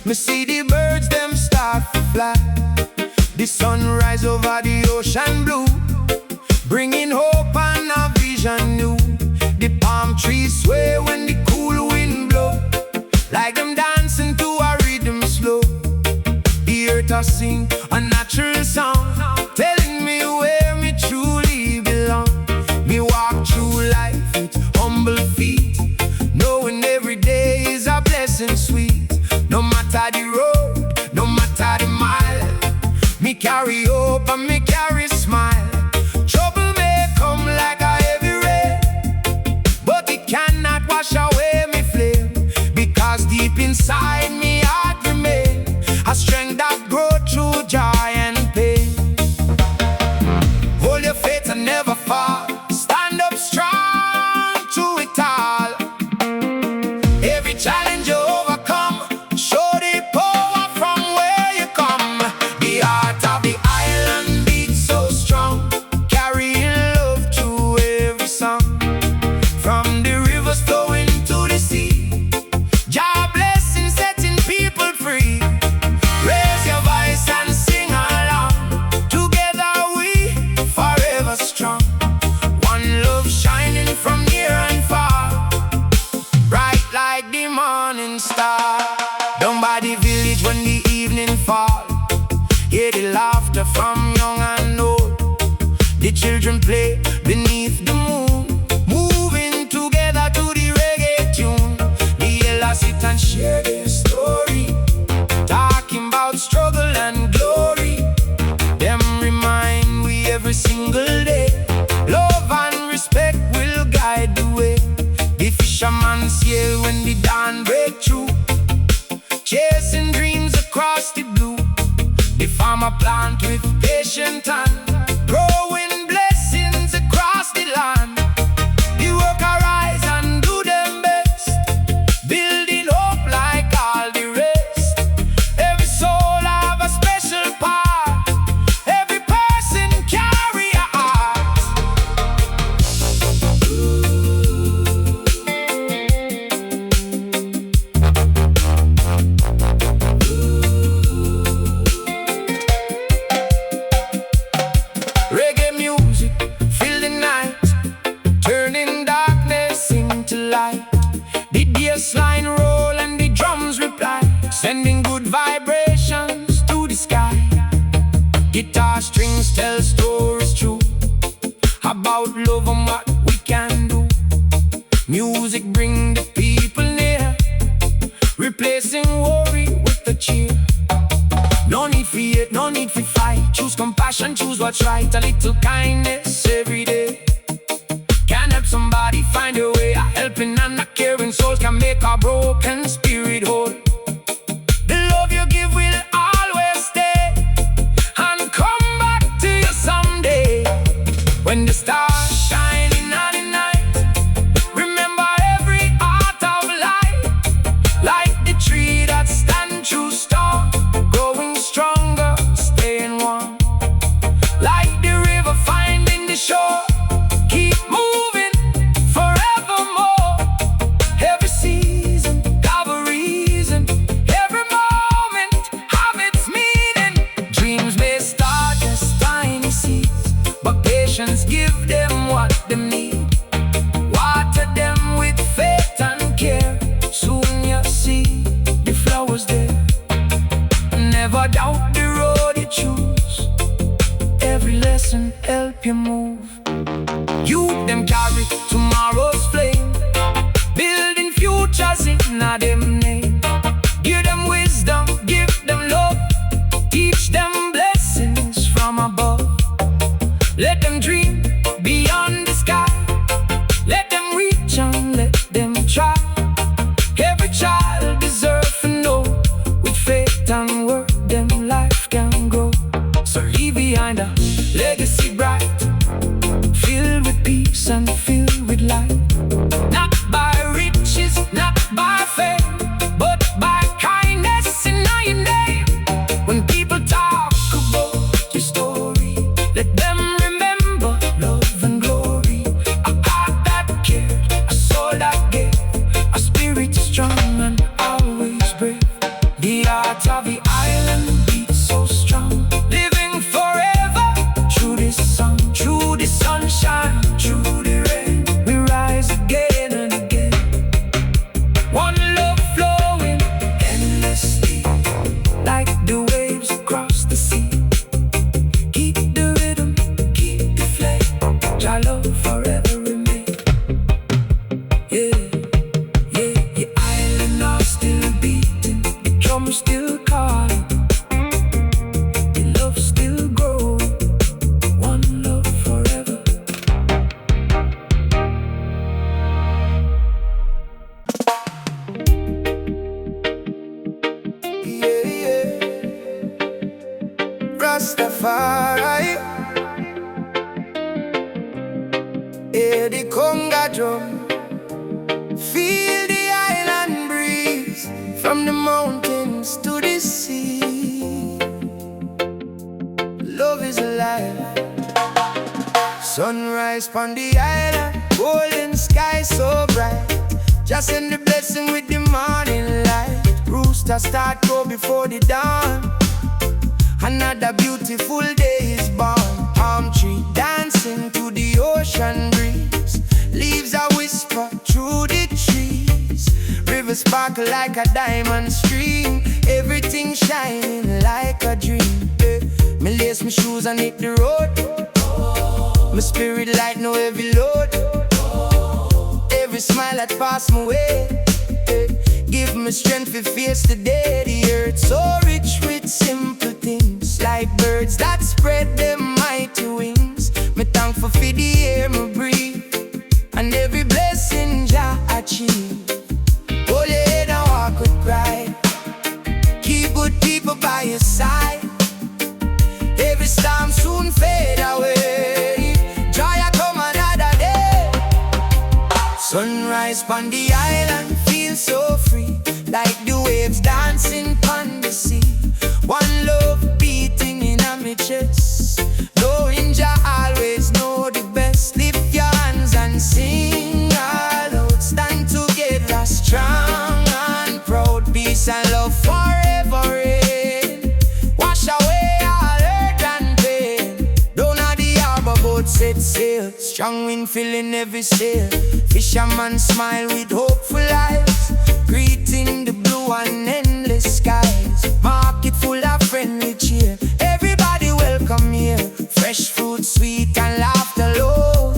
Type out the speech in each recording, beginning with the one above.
Me see the birds them start to fly. The sun rise over the ocean blue, bringing hope and a vision new. The palm trees sway when the cool wind blow, like them dancing to a rhythm slow. The earth a sing a natural song, telling me where me truly belong. Me walk through life with humble feet, knowing every day is a blessing sweet. No matter the road, no matter the mile, me carry hope and me carry smile. Trouble may come like a heavy rain, but it cannot wash away me flame, because deep inside me heart remain a strength that grow through joy and pain. Hold your faith and never fall, stand up strong through it all. Every challenge you overcome, show the power from where you come. The heart of the island beats so strong, carrying love through every song. From the rivers flowing to the sea, Jah blessing setting people free. Raise your voice and sing along, together we forever strong. One love shining from near and far, bright like the morning star. Down by the village when the evening fall, hear the laughter from young and old. The children play beneath the moon, moving together to the reggae tune. The elders sit and share their story, talking about struggle and glory. Them remind we every single day, love and respect will guide the way. The fisherman sail when the dawn break through, chasing dreams across the blue. The farmer plant with patient hand, growing blessings across the land. The worker rise and do them best, building hope like all the rest. Every soul have a special part, every person carry a heart. Reggae music fill the night, turning darkness into light. The bass line roll and the drums reply, sending good vibrations to the sky. Guitar strings tell stories true about love and what we can do. Music bring the people near, replacing worry with the cheer. No need for hate, no need for fight. Choose compassion, choose what's right. A little kindness every day can help somebody find a way. A helping and a caring soul can make a broken spirit whole. The love you give will always stay and come back to you someday. When the stars shine in the night, remember every heart of light, like the tree that stands through storm, growing stronger, staying warm. Like the river finding the shore, keep moving forevermore. Every season have a reason, every moment have its meaning. Dreams may start as tiny seeds, but patience give them what they need. Water them with faith and care, soon you see the flowers there. Never doubt the road you choose, every lesson help you move. Youth them carry tomorrow's flame, building futures in a them name. Give them wisdom, give them love, teach them blessings from above. Let them dream beyond the sky, let them reach and let them try. Every child deserves to know, with faith and work them life can grow. So leave behind a legacy bright, filled with peace and filled with light. Not by riches, not by fame, but by kindness in your name. When people talk about your story, let them remember love and glory. A heart that cared, a soul that gave, a spirit strong and always brave. The heart of the island beats so strong, living forever through this song, through the sunshine, through the rain. We rise again and again. One love flowing endlessly, like the waves across the sea. Keep the rhythm, keep the flame, our love forever remain. Yeah, yeah, the island are still beating, the drums still calling, the love still growing. One love forever. Yeah, yeah. Rastafari. Hear the conga drum, feel the island breeze, from the mountains to the sea. Love is alive. Sunrise on the island, golden sky so bright. Just send the blessing with the morning light. Rooster start grow before the dawn. Another beautiful day is born. Palm tree dancing to the ocean breeze. Leaves a whisper through the trees. River sparkle like a diamond stream. Everything shining like a dream. Me lace my shoes and hit the road. My spirit light no heavy load. Every smile that pass my way, give me strength to face the day. The earth so rich with simple things, like birds that spread their mighty wings. Me thankful for the air me breathe, and every blessing Jah achieve. Hold your head and walk with pride. Keep good people by your side. Every storm soon fade away. Joy a come another day. Sunrise on the island feels so free, like the waves dancing on the sea. One love beating in my chest, knowing Jah always know the best. Lift your hands and sing aloud. Stand together strong and proud. Peace and love forever reign. Wash away all hurt and pain. Down at the harbor boat set sail, strong wind filling every sail. Fisherman smile with hopeful eyes, greeting the blue and endless skies. Market full of friendly cheer, everybody welcome here. Fresh fruit, sweet and laughter low.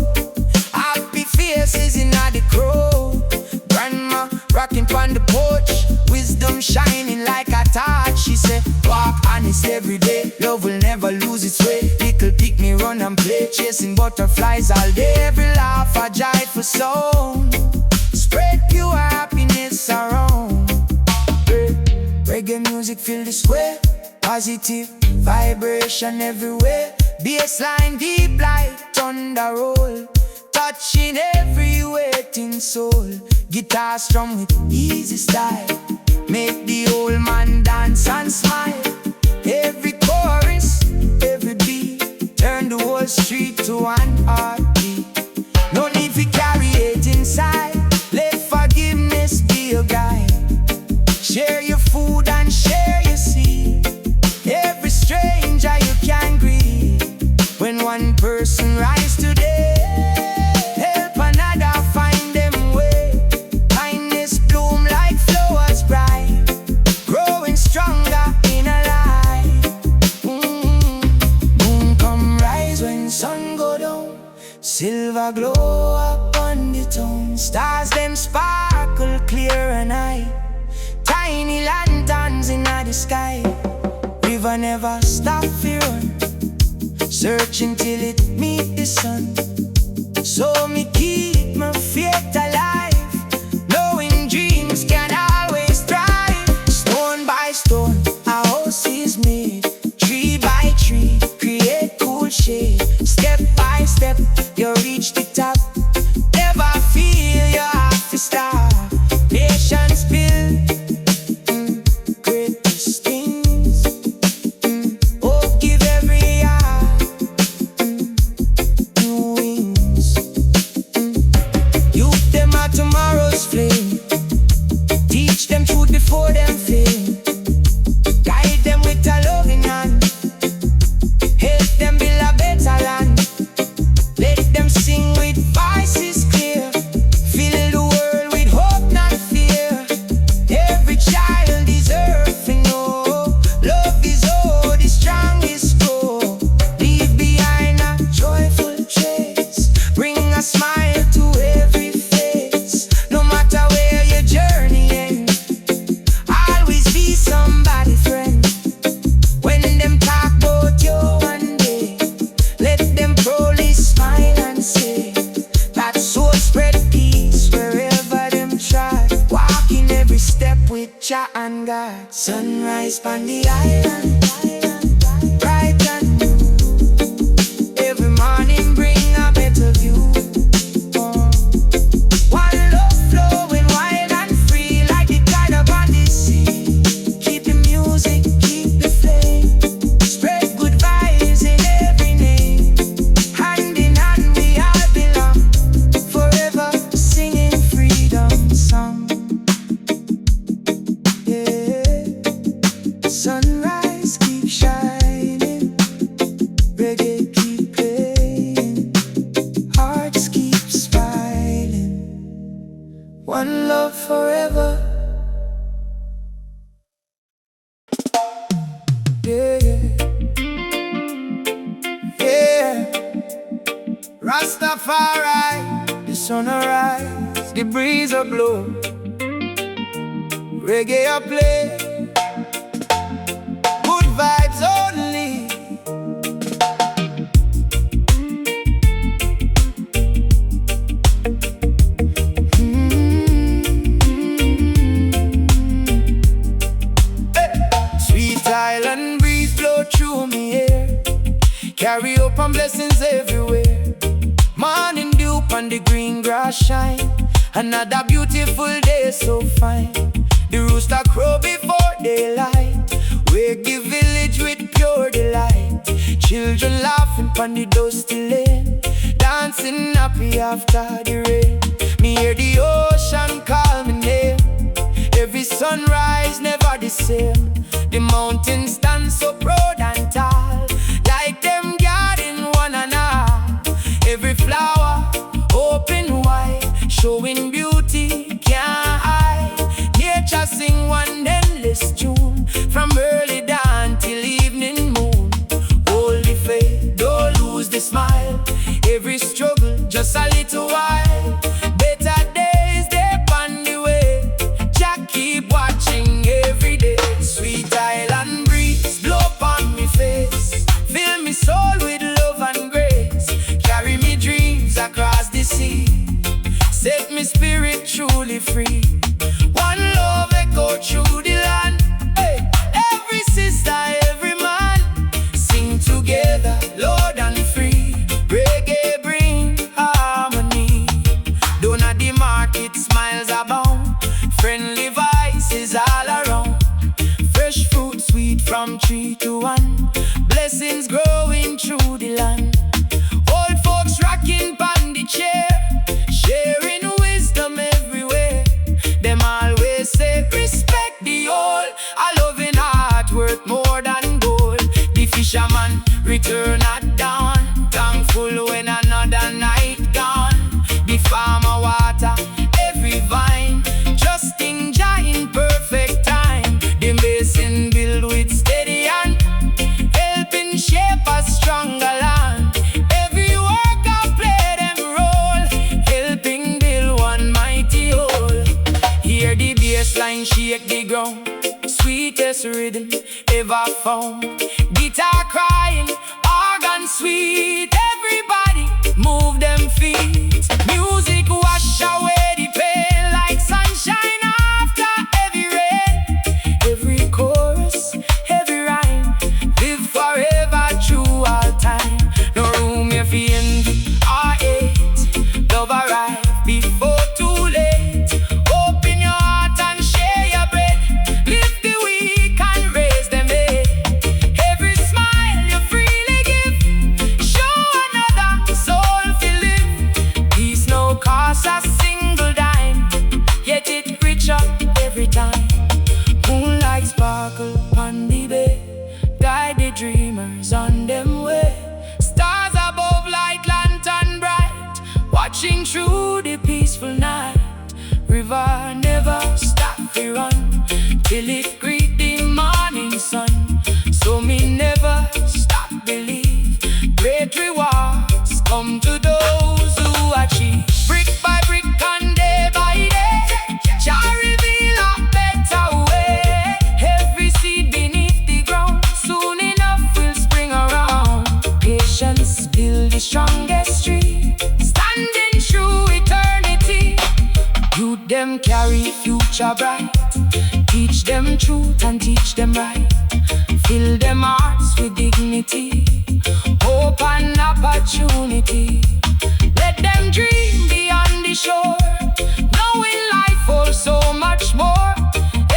Happy faces in the crowd. Grandma rocking on the porch, wisdom shining like a torch. She said, walk honest every day, love will never lose its way. Little pick me run and play, chasing butterflies all day. Every laugh a joyful sound, spread pure happiness around. Reggae music fill the square, positive vibration everywhere. Bassline deep like thunder roll, touching every waiting soul. Guitar strum with easy style, make the old man dance and smile. Every chorus, every beat, turn the whole street to one heartbeat. No need to carry it inside, let forgiveness be your guide. Share your food and share your seed. Every stranger you can greet. When one person rise today, help another find them way. Kindness bloom like flowers bright, growing stronger in a life. Moon come rise when sun go down, silver glow up on the town. Stars them sparkle clear and high, tiny lanterns in the sky. River never stop to run, searching till it meet the sun. So me keep my faith alive, knowing dreams can always thrive. Stone by stone, a house is made. Tree by tree, create cool shade. Step by step, you reach the top. Never feel you have to stop. Patience build greatest things. Hope give every heart new wings. Youth them and got sunrise on the island, bright and new. Every morning bring a better view. One love flowing wild and free like the tide upon the sea. Keep the music, keep the flame, spread good vibes in every name. Hand in hand we all belong, forever singing freedom song. Sunrise keep shining, reggae keep playing, hearts keep smiling. One love forever. Yeah, yeah. Rastafari, the sun arise, the breeze a blow, reggae a play. Vibes only. Hey. Sweet island breeze blow through me here, carry open blessings everywhere. Morning dew on the green grass shine, another beautiful day so fine. The rooster crow before daylight, wake the village with pure delight. Children laughing pon the dusty lane, dancing happy after the rain. Me hear the ocean call me name, every sunrise never the same. The mountains stand so proud and tall, like them guarding one and all. Every flower open wide, showing beauty can't hide. Nature sing one endless tune, from early dawn till evening moon. Hold the faith, don't lose the smile, every struggle just a little while. Better days they on the way, Jack keep watching every day. Sweet island breeze blow upon me face, fill me soul with love and grace. Carry me dreams across the sea, set me spirit truly free. One love echo through the land. Hey. Every sister, every man, sing together, loud and free. Reggae bring harmony. Down at the market, smiles abound, friendly voices all around. Fresh fruit sweet from tree to one, blessings growing through the land. Old folks rocking on the chair, sharing wisdom everywhere. Them always say respect the old, a loving heart worth more than gold. The fisherman return at dawn, thankful when another night gone. The farmer water every vine, trusting Jah in perfect time. The mason build with steady hand, helping shape a stronger land. Every worker play them role, helping build one mighty whole. Hear the bassline shake the ground, sweetest rhythm ever found. Guitar crying, organ sweet, everybody move them feet. Music wash away the pain like sunshine after heavy rain. Every chorus, every rhyme, live forever through all time. No room if you envy or hate, love arrive before too late. Open your heart and share your bread, lift the weak and raise them head. Every smile you freely give, show another soul to live. Peace no cost a single dime, yet it richer every time. Moonlight sparkle upon the bay, guide the dreamers on them way. Stars above light lantern bright, watching through the peaceful night. River never stop to run till it greet the morning sun. So me never stop believe, great rewards come to those who achieve. Brick by brick and day by day, Jah reveal a better way. Every seed beneath the ground, soon enough will spring around. Patience build the strongest tree, standing through eternity. Youth them carry future bright, teach them truth and teach them right. Fill them hearts with dignity, hope and opportunity. Let them dream beyond the shore, knowing life holds so much more.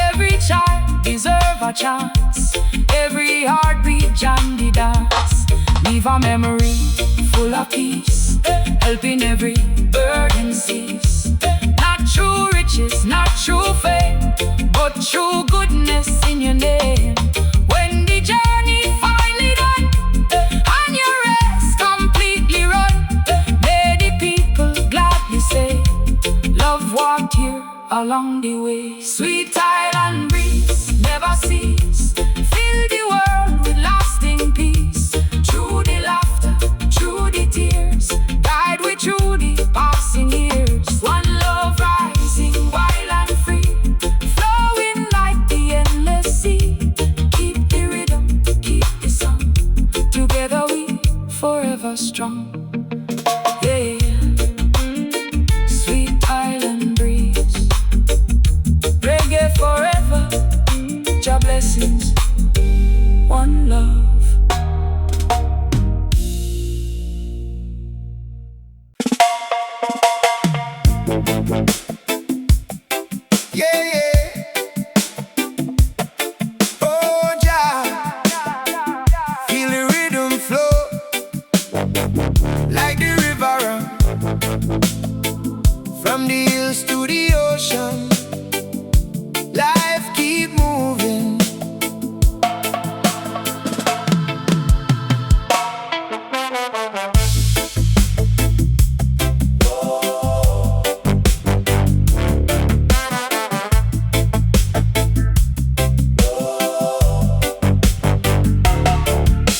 Every child deserves a chance, every heartbeat jam the dance. Leave a memory full of peace, helping every burden cease. Not true riches, not true fame, but true goodness in your name. When the journey finally done, and your race completely run, may the people gladly say, love walked here along the way. Sweet island breeze never cease, fill the world with lasting peace. Through the laughter, through the tears, guide we through the passing years. One love rising wild and free, flowing like the endless sea. Keep the rhythm, keep the song, together we forever strong. Yeah, sweet island breeze, reggae forever, Jah blessings, one love. Yeah, yeah. Oh, Jah, feel the rhythm flow like the river run from the hills to the ocean. Life keep moving.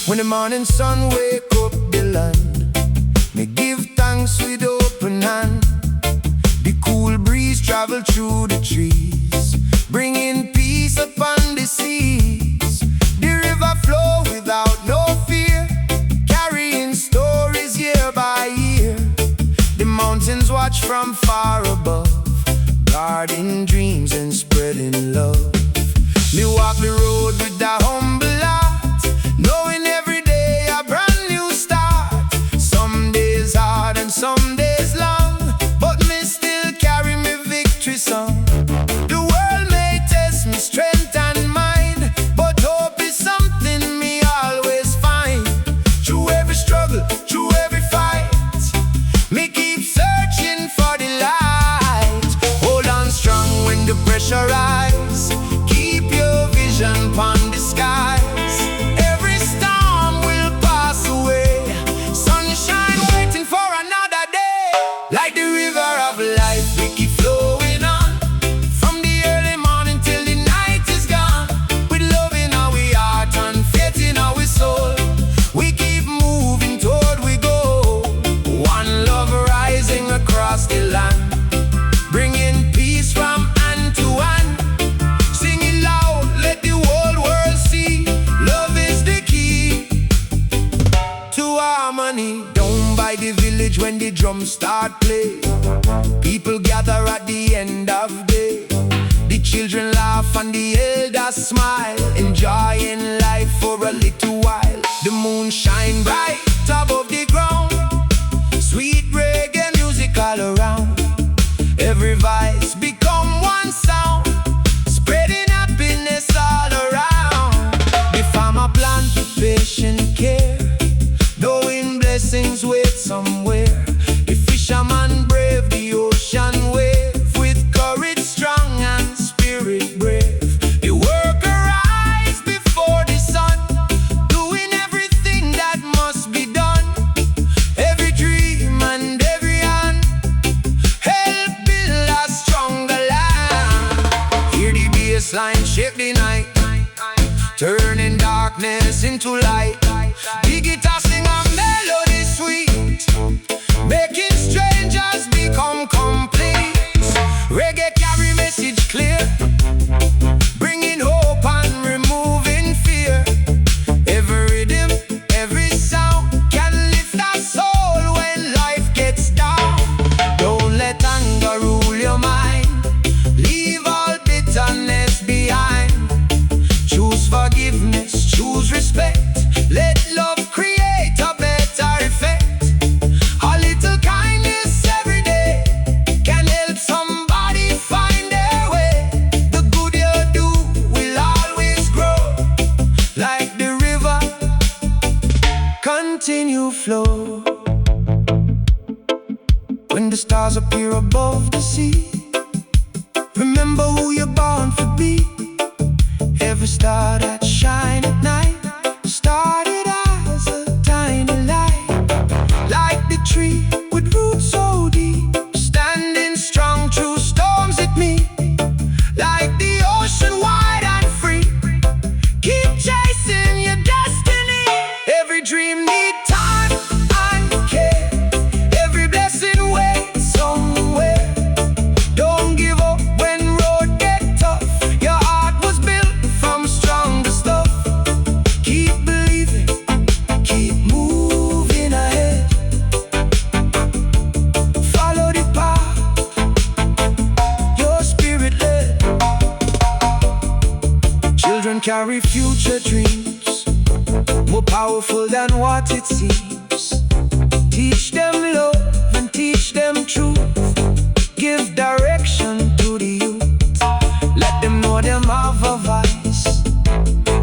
When the morning sun wake up the land, me give thanks with open hand. The cool breeze travel through the trees, bringing peace upon the seas. The river flow without no fear, carrying stories year by year. The mountains watch from far above, guarding dreams and spreading love. Me walk the road with a humble heart, knowing every day a brand new start. Some days hard and some days long, but me still carry me victory song. The world may test me strength and mind, but hope is something me always find. Through every struggle, through every fight, me keep searching for the light. Hold on strong when the pressure rise, keep your vision upon the skies. Every storm will pass away, sunshine waiting for another day. Like the river of life, we keep flowing on, from the early morning till the night is gone. With love in our heart and faith in our soul, we keep moving toward we go. One love rising across the land, bringing peace from hand to hand. Sing it loud, let the whole world see, love is the key to harmony. Down by the village when the drums start play, people gather at the end of day. The children laugh and the elders smile, enjoying life for a little while. The moon shine bright above the ground, sweet reggae music all around. Every voice become one sound, spreading happiness all around. The farmer plant with patient care, knowing blessings wait somewhere. The fisherman brave the ocean wave, with courage strong and spirit brave. The worker rise before the sun, doing everything that must be done. Every dream and every hand help build a stronger land. Hear the bass line shake the night, turning darkness into light. The guitar sing a melody sweet, making strangers become complete. Reggae carry message clear, bringing hope and removing fear. Every rhythm, every sound can lift our soul when life gets down. Don't let anger rule your mind, leave all bitterness behind. continue flow. When the stars appear above the sea, remember who you're born to be. Every star that shine at night started as a tiny light. Like the tree with roots so deep, standing strong through storms at me. Like the ocean wide and free, keep chasing your destiny. Every dream need time and care. Every blessing waits somewhere. Don't give up when road get tough. Your heart was built from stronger stuff. Keep believing, keep moving ahead. Follow the path your spirit led. Children carry future dreams, more powerful than what it seems. Teach them love and teach them truth. Give direction to the youth. Let them know them have a voice.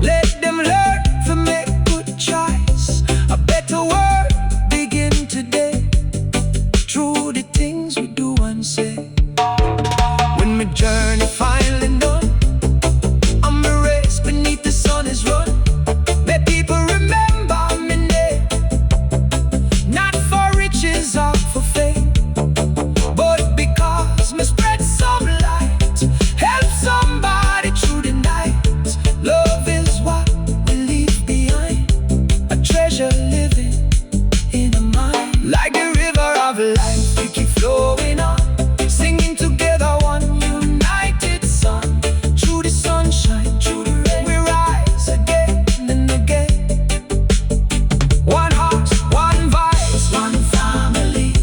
Let them learn to make good choice. A better world begin today, through the things we do and say. When my journey finally done, I'm a race beneath the sun is run. May people remember me name, not for riches or for fame, but because me spread some light, help somebody through the night. Love is what we leave behind, a treasure living in a mind. Like the river of life, we keep flowing on, singing together one united song. Through the sunshine, through the rain, we rise again and again. One heart, one voice, one family,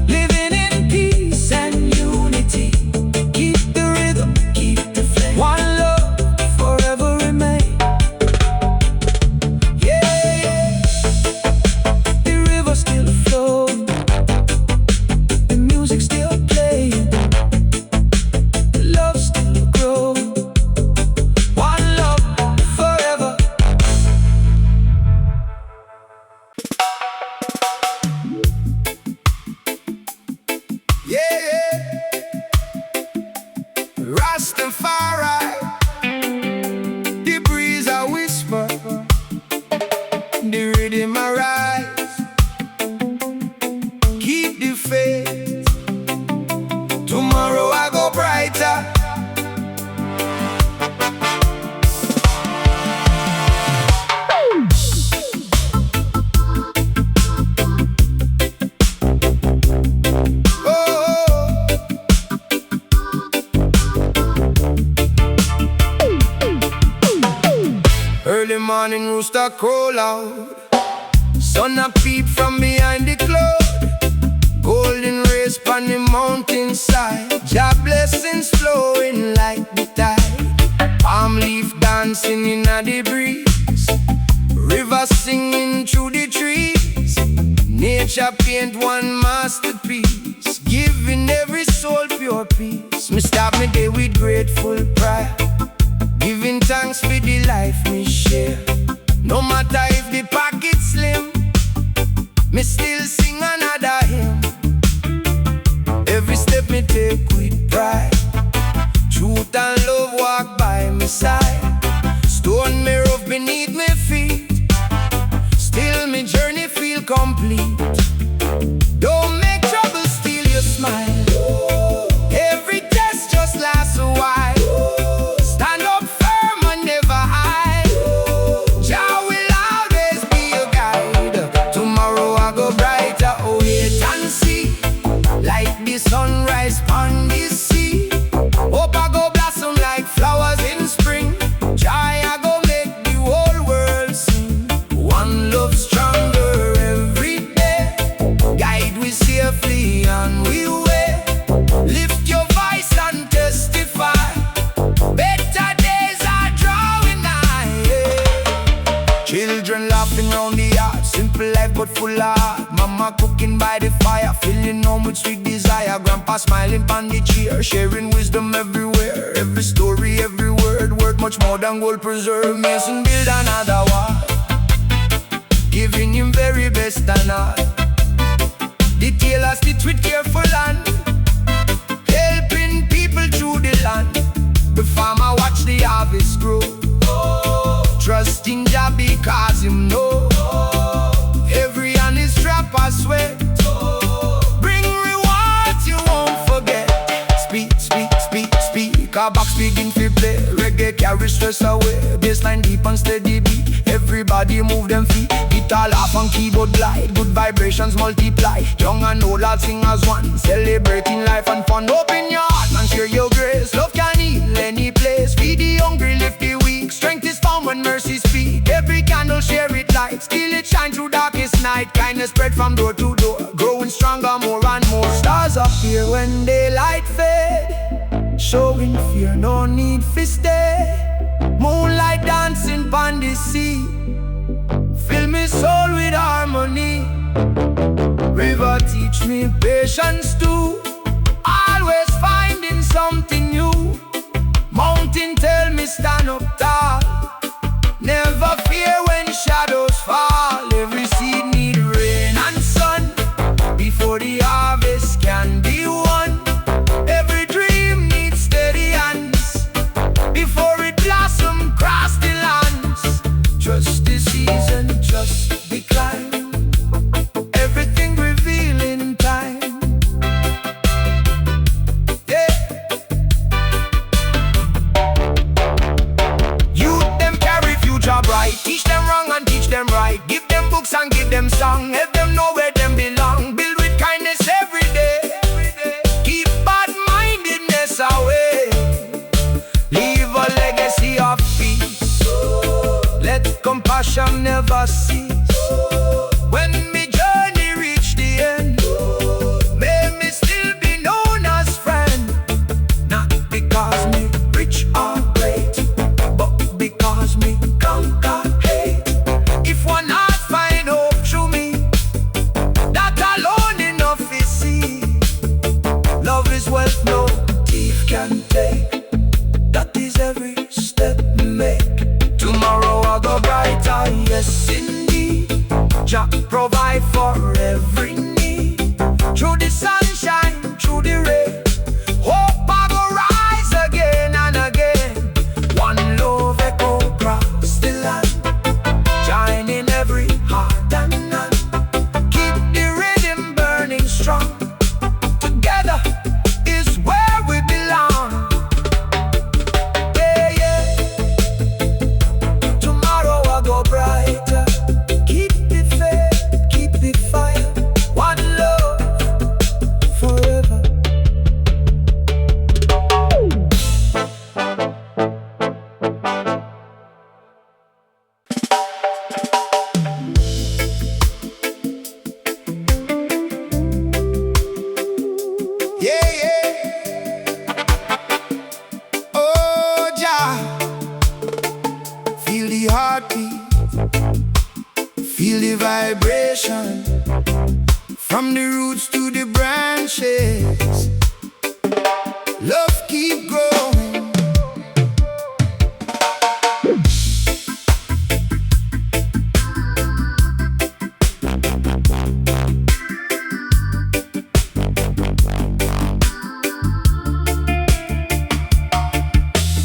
living in peace and unity. Keep the rhythm, keep the flame. One love forever remain. Yeah, yeah. The river still flowing, the music still playing, the love still growing. One love forever. Yeah, yeah. Rastafari, the breeze I whisper, the rhythm I rise. Keep the faith, tomorrow I go brighter. Oh, early morning rooster crow loud, sun a peep from behind the cloud. Golden rays on the mountainside, Jah blessings flowing like the tide. Palm leaf dancing in the breeze, river singing through the trees. Nature paint one masterpiece, giving every soul pure peace. Me start me day with grateful pride, giving thanks for the life me share. No matter if the pocket slim, me still sing another hymn. Every step me take with pride, truth and love walk by my side. Stone me rough beneath me feet, still me journey feel complete. Don't make trouble steal your smile, every test just lasts a while. Stand up firm and never hide, Jah will always be your guide. Tomorrow I go brighter, oh wait and see, like the sunrise on the sea. Hope I go blossom like flowers in spring. Joy I go make the whole world sing. One love stronger every day, guide we safely on we way. Lift your voice and testify, better days are drawing nigh, yeah. Children laughing round the yard, simple life but full of heart. Mama cooking by the fire, filling home with sweet desire. Grandpa smiling on the chair, sharing wisdom everywhere. Every story, every word, worth much more than gold preserved. Mason build another wall, giving him very best and all. The tailor stitch with careful hand, helping people through the land. The farmer watch the harvest grow, trusting Jah because him know every hand is drop of sweat. Bring rewards you won't forget. Speak, speak, speak, speak. Our box begin to play. Reggae carry stress away. Bassline deep and steady beat. Everybody move them feet. Guitar laugh and keyboard glide. Good vibrations multiply. Young and old all sing as one, celebrating life and fun. Open your heart and share your grace. Love can heal any place. Feed the hungry, lift the weak. Strength is found when mercy speak. Every candle share it light. Still it shine through darkest night. Kindness spread from door to door, growing stronger more and more. Stars appear when daylight fade, showing fear no need for stay. Moonlight dancing pon the sea, fill me soul with harmony. River teach me patience too, always finding something new. Mountain tell me stand up tall, never fear when shadows fall. Every seed need rain and sun before the harvest can be won. Every dream needs steady hands before it blossom across the lands. Trust the season, trust the climb, everything revealed in time. Yeah. Youth them carry future bright, teach them wrong and teach them right. Give them books and give them song, help them know where them belong. Build with kindness every day, keep bad-mindedness away. Leave a legacy of peace, let compassion never cease. When me journey reach the end, may me still be known as friend. Not because me rich or great, but because me conquer hate. If one heart find hope through me, that alone enough is see. Love is wealth no thief can take, that is every step we make. Tomorrow I'll go brighter, yes indeed. Jah provide for every need. Through the sunshine, through the rain, hope I go rise again and again. One love echo across the land, shine in every heart and hand. Keep the rhythm burning strong, together is where we belong. Yeah, yeah. Tomorrow I'll go brighter. Keep the faith, keep the fire. One love forever. Yeah, yeah. Oh, Jah, feel the heartbeat, feel the vibration, from the roots to the branches. Love keep growing.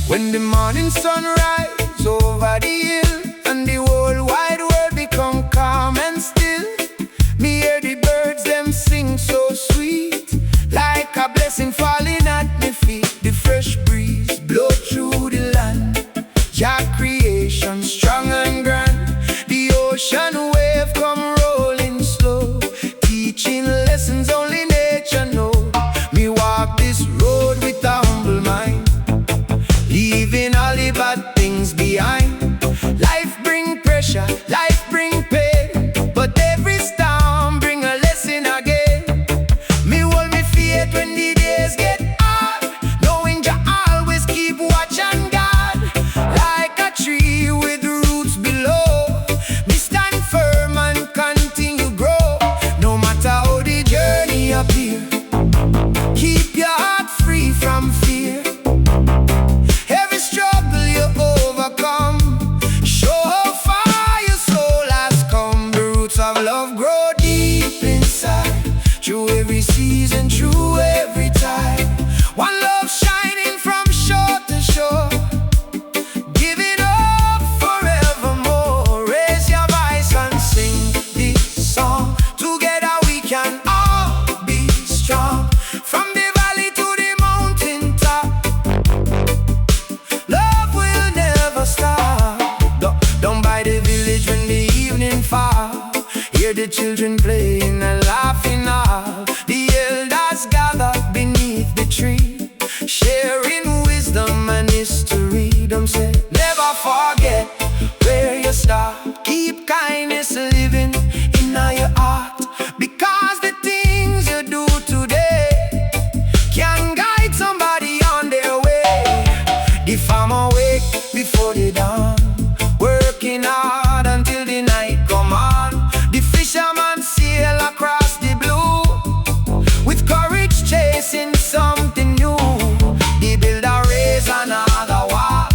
When the morning sun rise over the hill and the whole wide world become calm and still, me hear the birds them sing so sweet, like a blessing falling at me feet. The fresh breeze blow through the land, Jah creation strong and grand. The ocean wave come rolling slow, teaching lessons only nature know. Me walk this road with a humble mind, leaving all the bad things behind. the children playing and laughing all. The elders gathered beneath the tree, sharing wisdom and history. Them say, never forget where you start. Keep kindness living in your heart, because the things you do today can guide somebody on their way. The farmer wake before the dawn, working hard until the night come on. The fisherman sail across the blue, with courage chasing something new. The builder raise another wall,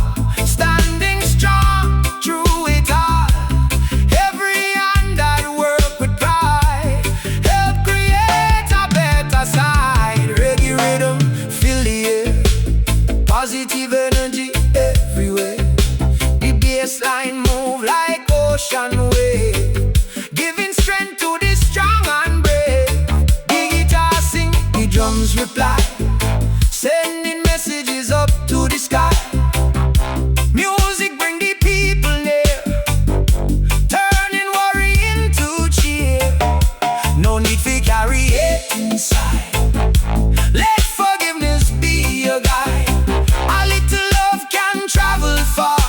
standing strong through it all. Every hand that work with pride help create a better side. Reggae rhythm fill the air, positive energy everywhere. The bassline move like ocean wave, giving strength to the strong and brave. The guitar sing, the drums reply, sending messages up to the sky. Music bring the people near, turning worry into cheer. No need to carry it inside, let forgiveness be your guide. A little love can travel far,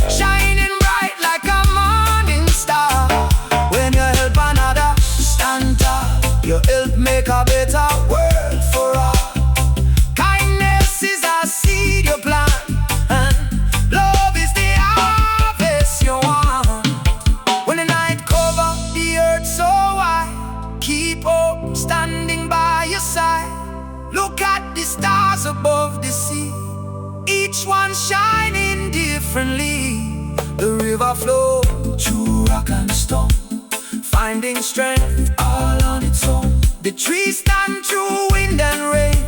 shining bright like a morning star. When you help another stand tall, you help make a better world for all. Kindness is a seed you plant, and love is the harvest you want. When the night cover the earth so wide, keep hope standing by your side. Look at the stars above the sea, each one shining differently. The river flows through rock and stone, finding strength all on its own. The trees stand through wind and rain,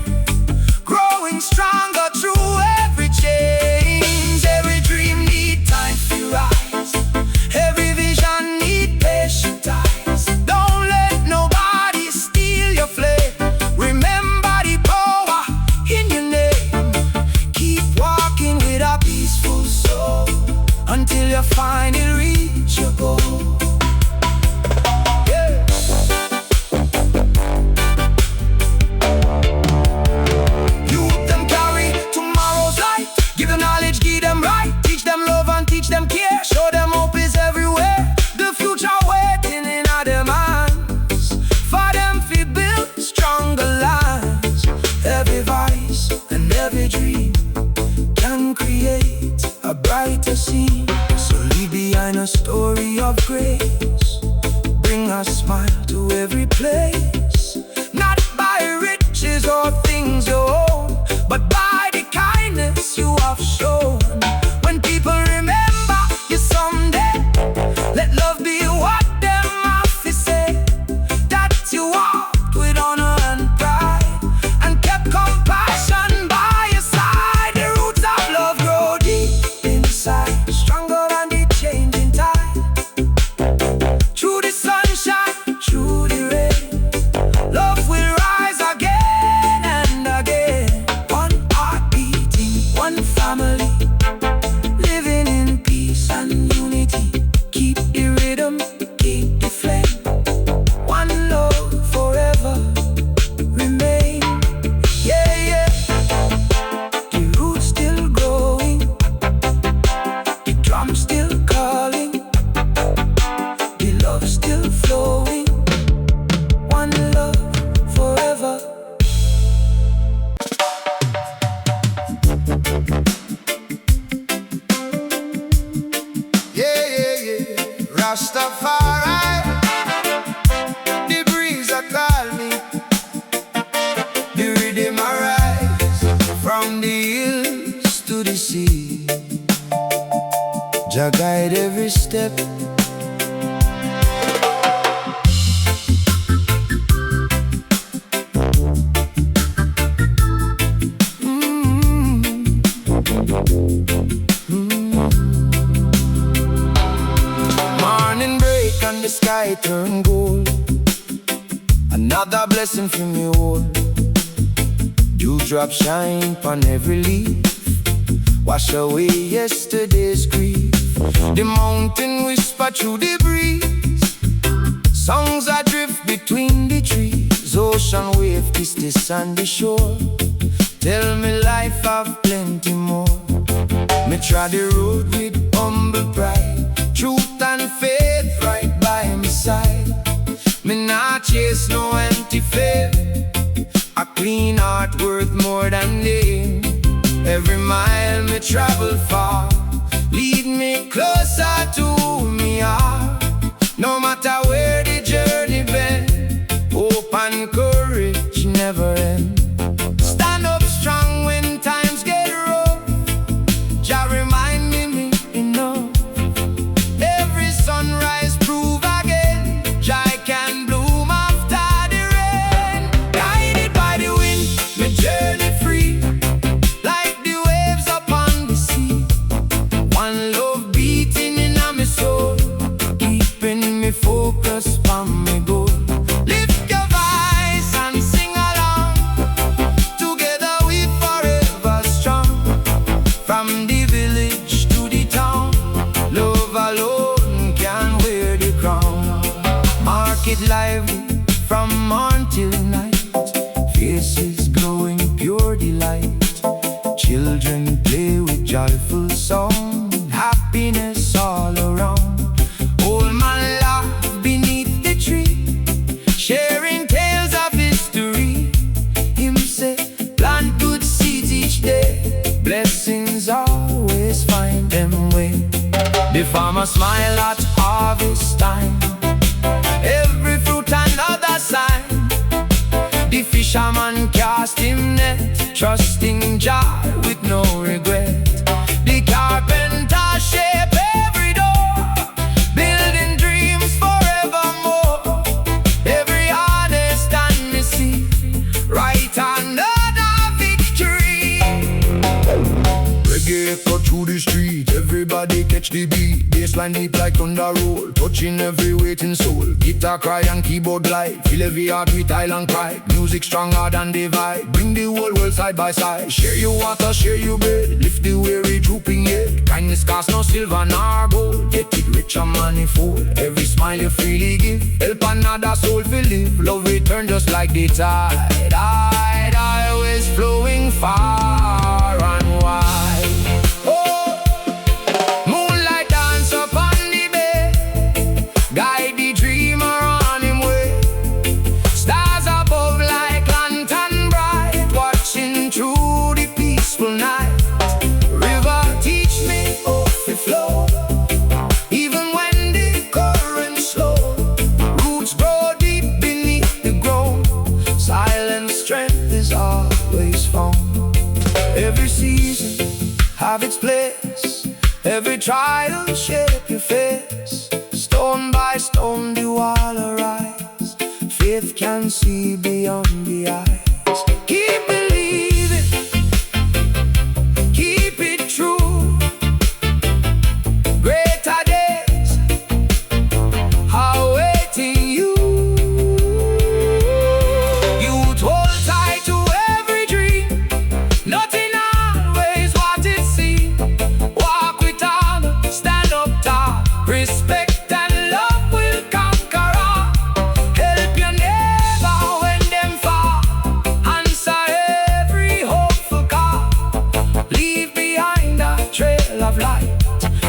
growing stronger through every change. Every dream need time to rise, every vision need patient eyes. Don't let nobody steal your flame, remember the power in your name. Keep walking with a peaceful soul until you finally reach your goal. Yeah. Youth them carry tomorrow's light, give them knowledge, give them right, teach them love and teach them care, show them hope is everywhere. The future waiting in their minds, for them to build stronger lives. Every voice and every dream can create a brighter scene. So leave behind a story of grace, bring a smile to every place. Not by riches or things you own, but by the kindness you have shown. When people remember you someday, let love be what them have to say. That you walked with honor and pride, and kept compassion by your side. The roots of love grow deep inside, stronger than the changing tide. Through the sunshine, through the rain, love will rise again and again. One heart beating, one family, living in peace and unity. Keep the rhythm, keep the flame. One love forever remain. Yeah, yeah. The roots still growing, the drum still calling, the love still flowing. One love forever. Yeah, yeah, yeah. Rastafari, the breeze that call me, the rhythm arise from the hills to the sea. Jah guide every step. Morning break and the sky turn gold, another blessing from you all. Dewdrop shine on every leaf, wash away yesterday's grief. The mountain whisper through the breeze, Songs adrift between the trees, ocean wave kiss the sandy shore. Tell me life have plenty more. Me trod the road with humble pride, truth and faith right by my side. Me not chase no empty faith, a clean heart worth more than name. Every mile me travel far, lead me closer to me heart. No matter where the journey been, hope and courage never end. Stand up strong when times get rough, Jah remind me enough. Every sunrise prove again, Jah can bloom after the rain. Guided by the wind, my journey free, like the waves upon the sea. One love beating in my soul, keeping me focused on my goal. Lift your voice and sing along, together we forever strong. From the village to the town, love alone can wear the crown. Market lively from morn till night, faces glowing pure delight. Children play with joyful song, happiness all around. Old man laugh beneath the tree, sharing tales of history. Him say, plant good seeds each day, blessings always find them way. The farmer smile at harvest time, every fruit another sign. The fisherman cast him net, trusting Jah with no regret. The carpenter shape every door, building dreams forevermore. Every honest and missy, right another victory. Reggae echo through the street, everybody catch the beat. Bassline deep like thunder roll, touching every waiting soul. Guitar cry and keyboard glide, fill every heart with island pride. Music stronger than divide, bring the whole world side by side. Share your water, share your bread, lift the weary drooping head. Kindness costs no silver nor gold, get it rich and manifold. Every smile you freely give, help another soul to live. Love return just like the tide, tide always flowing far and wide. Oh, moonlight dance upon the bay, guide the dreamer on him way. Stars above like lantern bright, watching through the peaceful night. River teach me how to flow, even when the current's slow. Roots grow deep beneath the ground, silent strength is always found. Every season have its place, every trial shape your face. Stone by stone the wall arise, faith can see beyond the eyes. Keep believing, keep it true. Greater days are waiting you. Youth hold tight to every dream, nothing always what it seems. Walk with honor, stand up tall, respect and love will conquer all. Help your neighbor when them fall, answer every hopeful call. Leave behind a trail of light,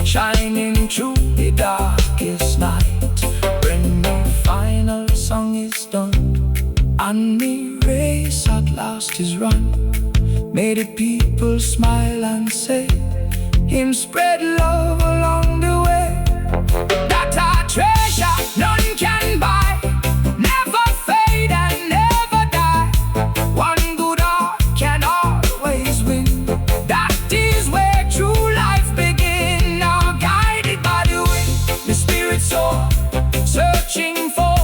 shining through the darkest night. When the final song is done and the race at last is run, may the people smile and say, him spread love along the way. That our treasure none can buy, never fade and never die. One good heart can always win, that is where true life begins. Now guided by the wind, the spirit soar, searching for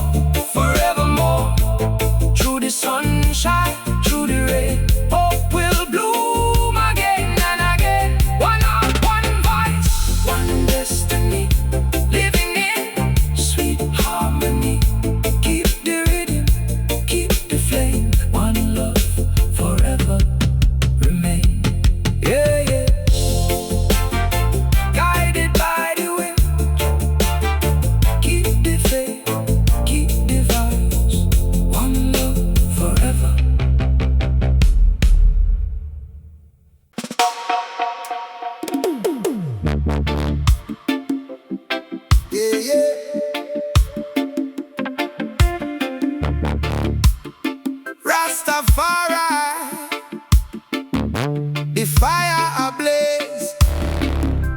forevermore. Through the sunshine, through the rain, hope will bloom again and again. One heart, one voice, one destiny. Yeah, yeah. Rastafari, the fire ablaze,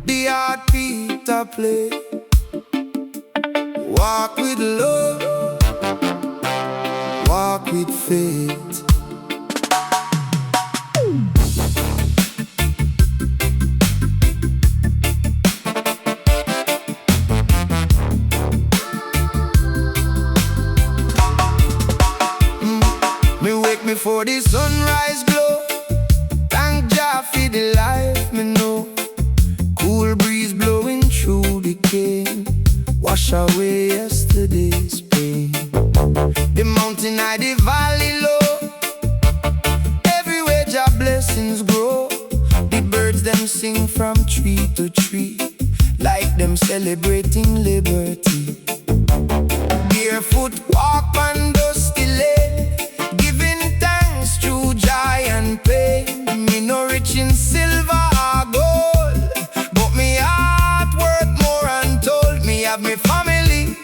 the heartbeat a play. Walk with love, walk with faith. Me wake me for the sunrise glow. Thank Jah for the life me know. Cool breeze blowing through the cane, wash away yesterday's pain. The mountain high, the valley low, everywhere Jah blessings grow. The birds them sing from tree to tree, like them celebrating liberty. Barefoot walk on dusty lane, giving thanks through joy and pain. Me no rich in silver or gold, but me heart worth more untold. Me have me family,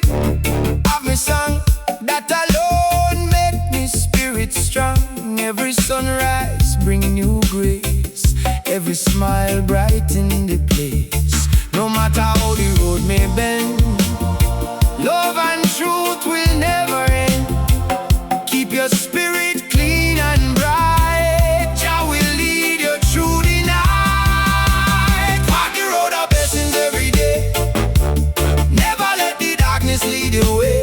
have me song, that alone make me spirit strong. Every sunrise bring new grace, every smile brighten the place. No matter how the road may bend, love and truth will never end. Keep your spirit clean and bright, Jah will lead you through the night. Walk the road of blessings every day, never let the darkness lead you away.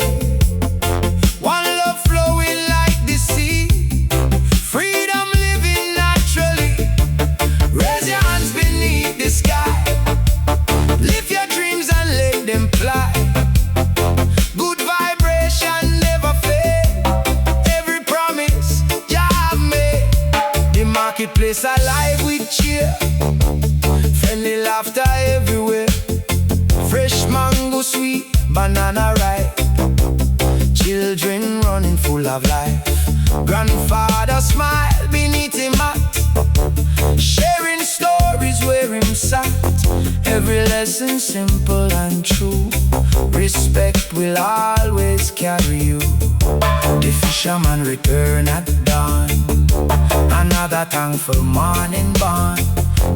One love flowing like the sea, freedom living naturally. Raise your hands beneath the sky, lift your dreams and let them fly. Good vibration never fade, every promise Jah have made. The marketplace alive with cheer, friendly laughter everywhere. Fresh mango sweet, banana ripe, children running full of life. Grandfather smile beneath him hat, sharing stories where him sat. Every lesson simple and true, respect will always carry you. The fisherman return at dawn, another thankful morning born.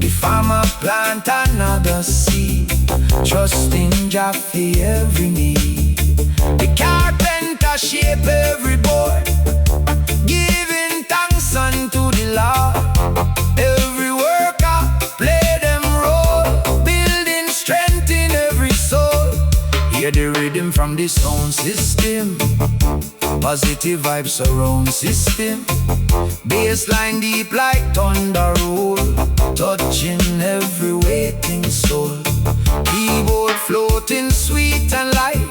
The farmer plant another seed, trusting Jah for every need. The carpenter shape every board, giving thanks unto the Lord. Every worker play them role, building strength in every soul. Hear the rhythm from the sound system, positive vibes surround system. Bassline deep like thunder roll, touching every waiting soul. Keyboard floating sweet and light,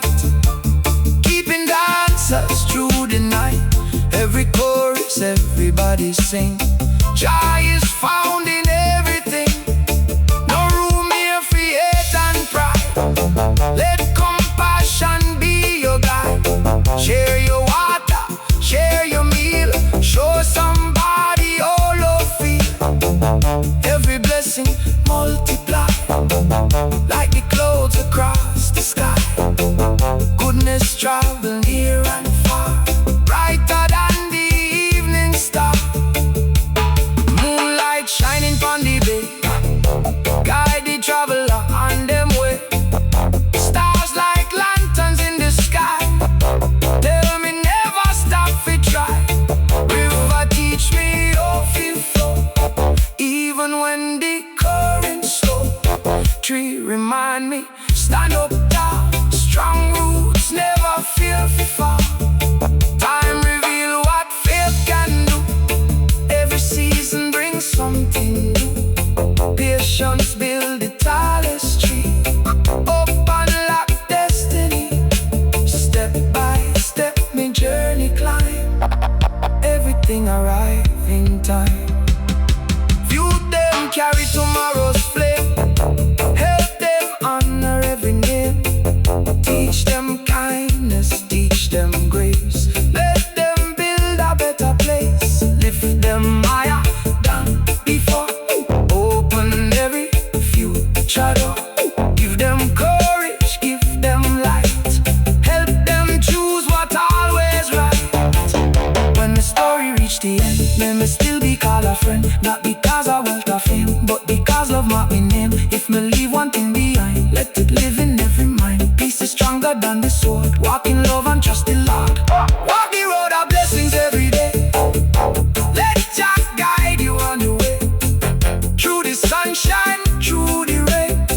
keeping dancers through the night. Every chorus everybody sing, joy is found in everything. No room here for hate and pride, let compassion be your guide. Share your water, share your meal, show somebody all love feel. Every blessing multiply, like the clouds across the sky. Goodness travel near and far, brighter than the evening star. Moonlight shining on the bay, guide the traveler on them way. Stars like lanterns in the sky, tell me never stop to try. River teach me how to flow, even when the current's slow. Tree remind me, stand up tall, strong roots never feel far. Time reveal what faith can do, every season brings something new. Patience build the tallest tree, up unlock destiny. Step by step me journey climb, everything arrive in time. View them carry tomorrow's flame, help them honor every name. Teach them kindness, teach them grace, let them build a better place. Lift them higher than before, open every stronger than the sword. Walk in love and trust the Lord. Walk the road of blessings every day. Let Jah guide you on the way. Through the sunshine, through the rain,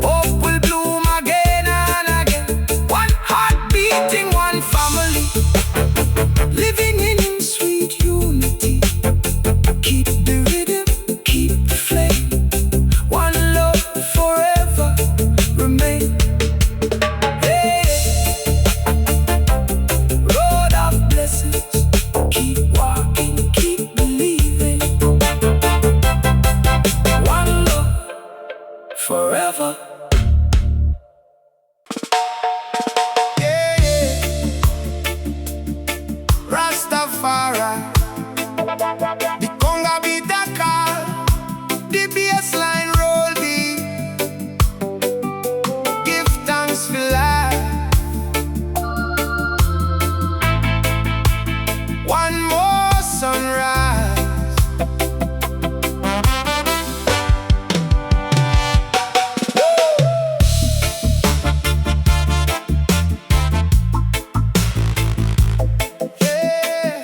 hope will bloom again and again. One heart beating, one family, living in sweet unity. Keep the rhythm, keep the flame. One love forever remain. Hey, road of blessings, keep walking, keep believing. One love forever. Yeah, yeah. Rastafari, the conga beat a call, the bassline roll beat. Give thanks for life. One more sunrise. Yeah.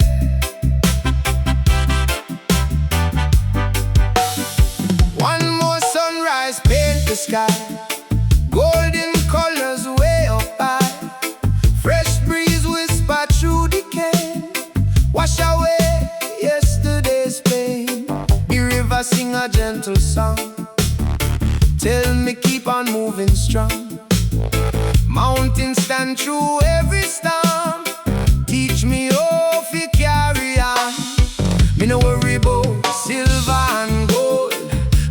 One more sunrise, paint the sky. Golden colors way up high. Fresh breeze whisper through the cane. Wash away yesterday's pain. The river sing a gentle song. Tell me keep on moving strong. Mountains stand through every storm. Teach me how to carry on. Me no worry about silver and gold.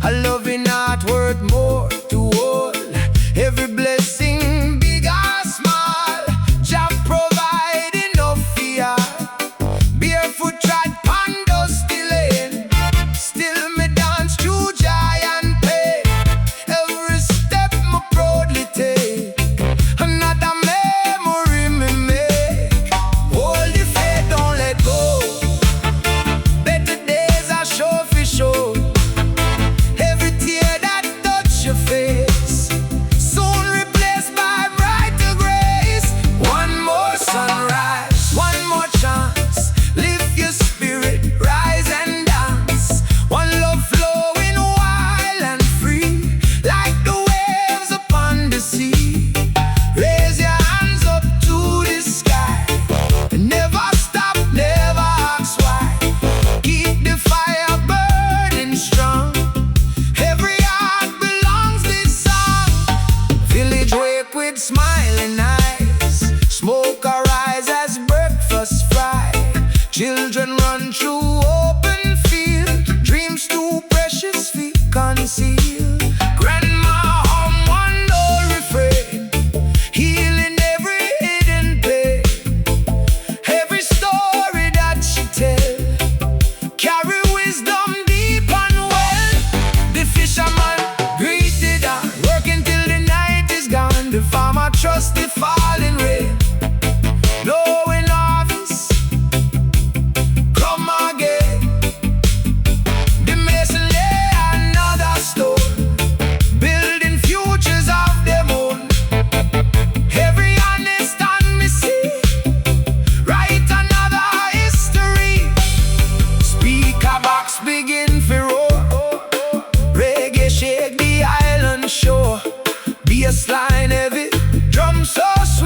A loving heart worth more to hold. Every blessing, big or small, Jah provide enough for ya. Barefoot trod pon dusty lane. Still me dance through joy and pain. Every step me proudly take. Another memory me make. Hold the faith, don't let go. Better days are sure for sure. Every tear that touch your face, soon replaced by brighter grace. One more sunrise, one more chance. Lift your spirit, rise and dance. One love flowing wild and free, like the waves upon the sea. Raise your hands up to the sky. Never stop, never ask why. Keep the fire burning strong. Every heart belongs this song. Village wake with smiling eyes. Smoke arise as breakfast fry. Children run through open field. Dreams too precious for conceal. Grandma hum one old refrain, healing every hidden pain. Every story that she tell carry wisdom deep and well. The fisherman greeted her, working till the night is gone. The farmer trust the falling rain, knowing harvest come again. The mason lay another stone, building futures of their own. Every honest and missing, write another history. Speaker box begin for roar. Reggae shake the island shore. Bassline heavy, drum so sweet.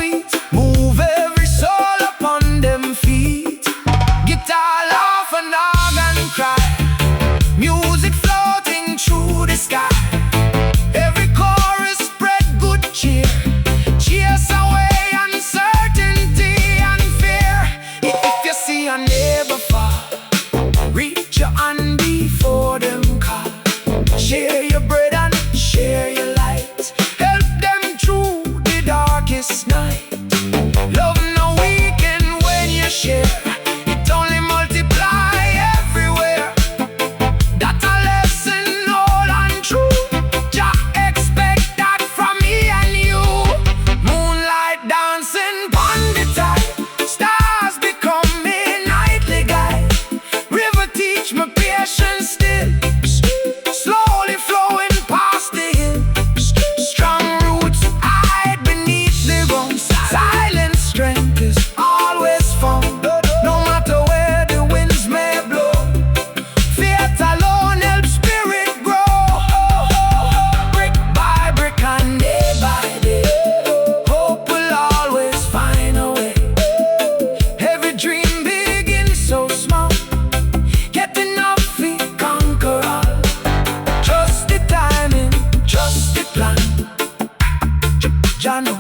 Jano.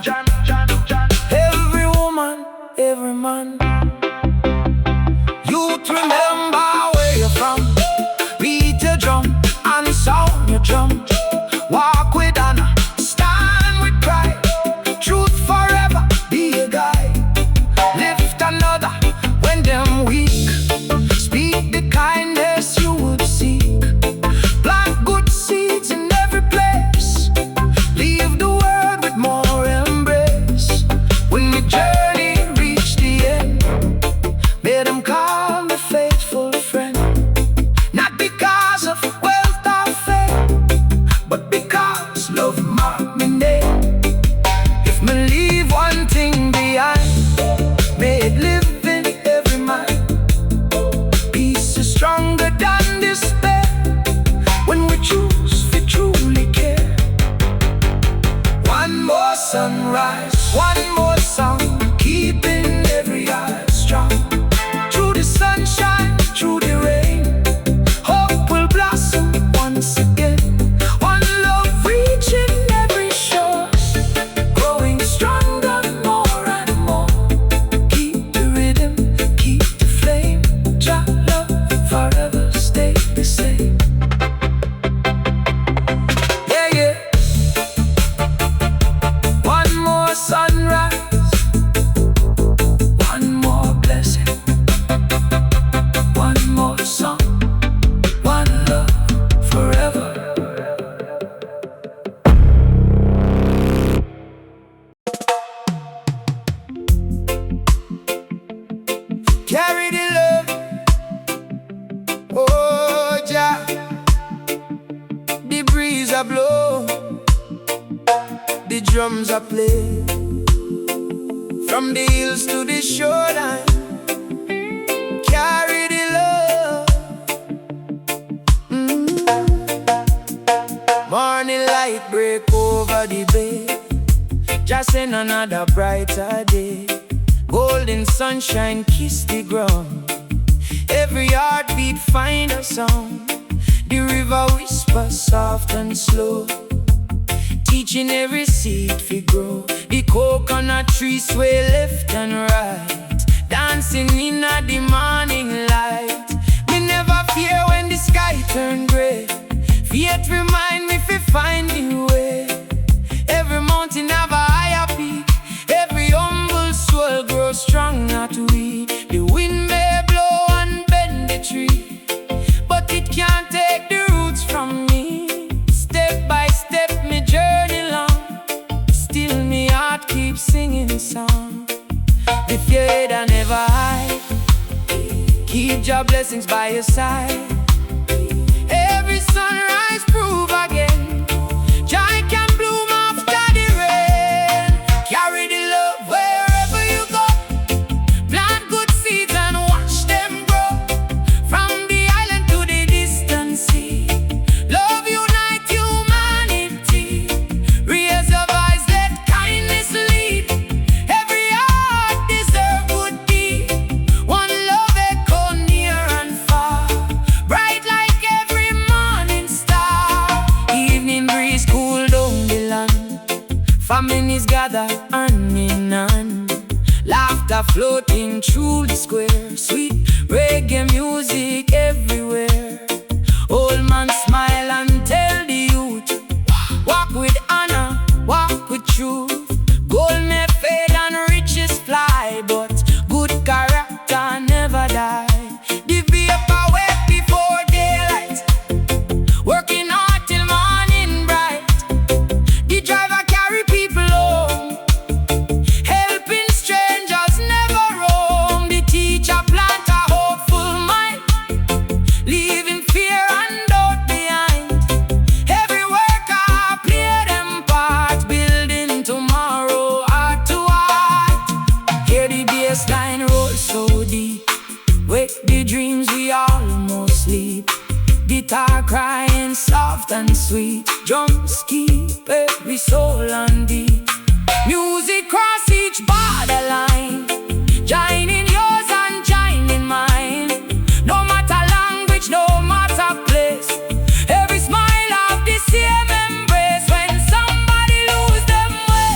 Every woman, every man, youth remember where you're from. Beat your drum and sound your drum. Walk with honor, stand with pride. Truth forever, be a guide. Lift another when them weak. Speak the kindness you would seek. Plant good seeds in every place. Leave the world with more embrace. When the journey reach the end, may them call me faithful friend. Not because of wealth or fame, but because love marked me name. If me leave one thing behind, may it live in every mind. Peace is stronger than despair when we choose to truly care. One more sunrise, one more song, keeping every heart strong. Through the sunshine, through the rain, hope will blossom once again. One love reaching every shore, growing stronger more and more. Keep the rhythm, keep the flame. Jah love forever stay the same. Yeah, yeah. One more sunrise, one more blessing, one more song, one love forever. Carry the love, oh Jah. The breeze a blow, the drums a play. From the hills to the shoreline, carry the love. Morning light break over the bay, just in another brighter day. Golden sunshine kiss the ground, every heartbeat find a sound. The river whispers soft and slow, teaching every seed to grow. The coconut trees sway left and right, dancing in the morning light. Me never fear when the sky turn gray. Faith remind me to find the way. Every mountain have a higher peak, every humble soul grows strong, not weak. The wind may blow and bend the tree, but it can't take the roots from me. Step by step me journey long, still me heart keeps singing song. Lift your head and never hide, keep your blessings by your side. Every sunrise prove again, joy can bloom after the rain. Carry the love wherever you go, plant good seeds and watch them grow. From the island to the distant sea, love unite humanity. Raise your voice, let kindness lead. Every heart deserve good deed. One love echo near and far, bright like every morning star. Evening breeze cool down the land, families gather hand in hand. Laughter floating through the square, sweet reggae music everywhere. Old man smile and tell the youth, walk with honor, walk with truth. Gold may fade and riches fly, but good character never die. The vapor wake before daylight, working hard till morning bright. The driver carry people home, helping strangers never roam. The teacher plant a hopeful mind, leaving fear and doubt behind. Every worker play them part, building tomorrow heart to heart. Hear the bass line roll so deep, wake the dreams we almost sleep. Guitar crying soft and sweet, drums keep every soul on beat. Music cross each borderline, joining yours and joining mine. No matter language, no matter place, every smile of the same embrace. When somebody lose them way,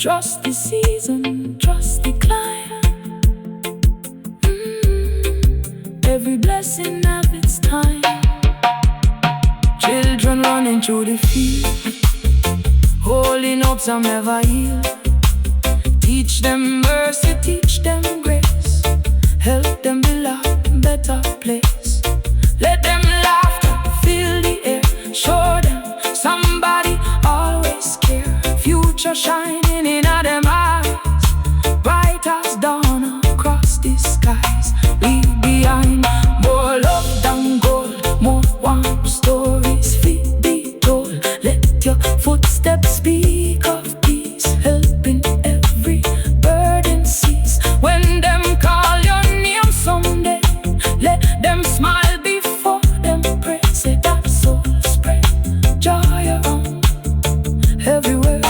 Trust the season, trust the climb. Every blessing have its time. Children running through the field, holding up some never heal. Teach them mercy, teach them grace. Help them build a better place. Let them laugh, fill the air. Show them somebody always care. Future shining in them eyes, bright as dawn across the skies. Leave behind more love than gold, more warm stories fit be told. Let your footsteps speak of peace, helping every burden cease. When them call your name someday, let them smile before them pray. Say that soul spread joy around everywhere.